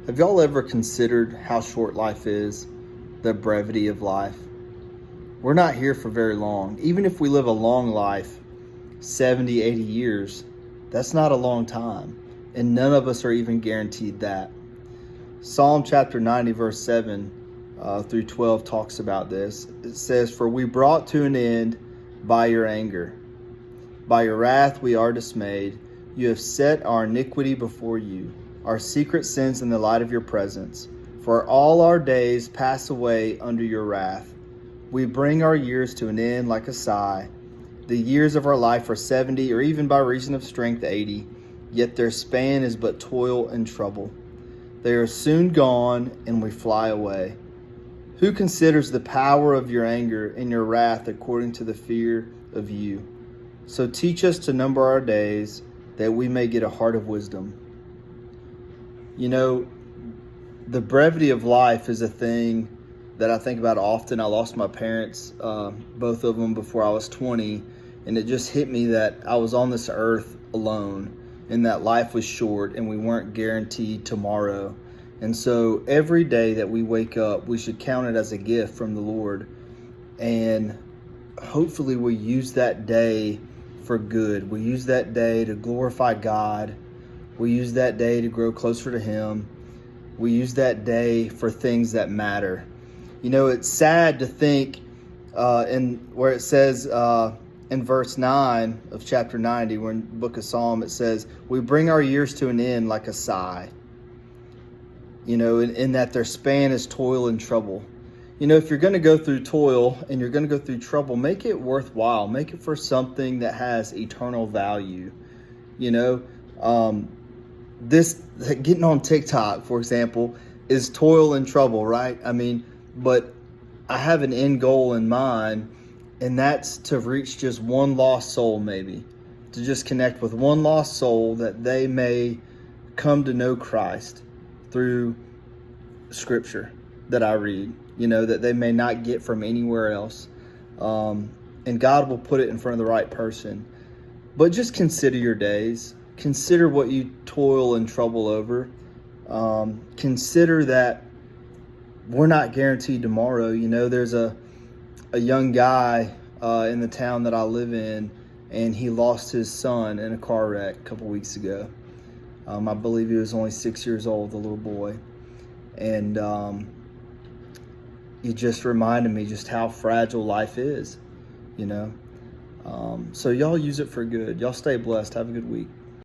Have y'all ever considered how short life is? The brevity of life? We're not here for very long. Even if we live a long life, 70, 80 years, that's not a long time. And none of us are even guaranteed that. Psalm chapter 90, verse 7 through 12 talks about this. It says, "For we brought to an end by your anger. By your wrath we are dismayed. You have set our iniquity before you, our secret sins in the light of your presence. For all our days pass away under your wrath. We bring our years to an end like a sigh. The years of our life are 70, or even by reason of strength 80, yet their span is but toil and trouble. They are soon gone, and we fly away. Who considers the power of your anger and your wrath according to the fear of you? So teach us to number our days, that we may get a heart of wisdom." You know, the brevity of life is a thing that I think about often. I lost my parents, both of them, before I was 20, and it just hit me that I was on this earth alone, and that life was short, and we weren't guaranteed tomorrow. And so every day that we wake up, we should count it as a gift from the Lord, and hopefully we use that day for good. We use that day to glorify God. We use that day to grow closer to Him. We use that day for things that matter. You know, it's sad to think in where it says in verse 9 of chapter 90, when the book of Psalm, it says, "We bring our years to an end like a sigh." You know, in that their span is toil and trouble. You know, if you're going to go through toil and you're going to go through trouble, make it worthwhile. Make it for something that has eternal value. You know, this getting on TikTok, for example, is toil and trouble, right? I mean, but I have an end goal in mind, and that's to reach just one lost soul, maybe to just connect with one lost soul, that they may come to know Christ through Scripture that I read, you know, that they may not get from anywhere else. And God will put it in front of the right person. But just consider your days. Consider what you toil and trouble over. Consider that we're not guaranteed tomorrow. You know, there's a young guy in the town that I live in, and he lost his son in a car wreck a couple weeks ago. I believe he was only 6 years old, the little boy. And it just reminded me just how fragile life is, you know. So y'all use it for good. Y'all stay blessed. Have a good week.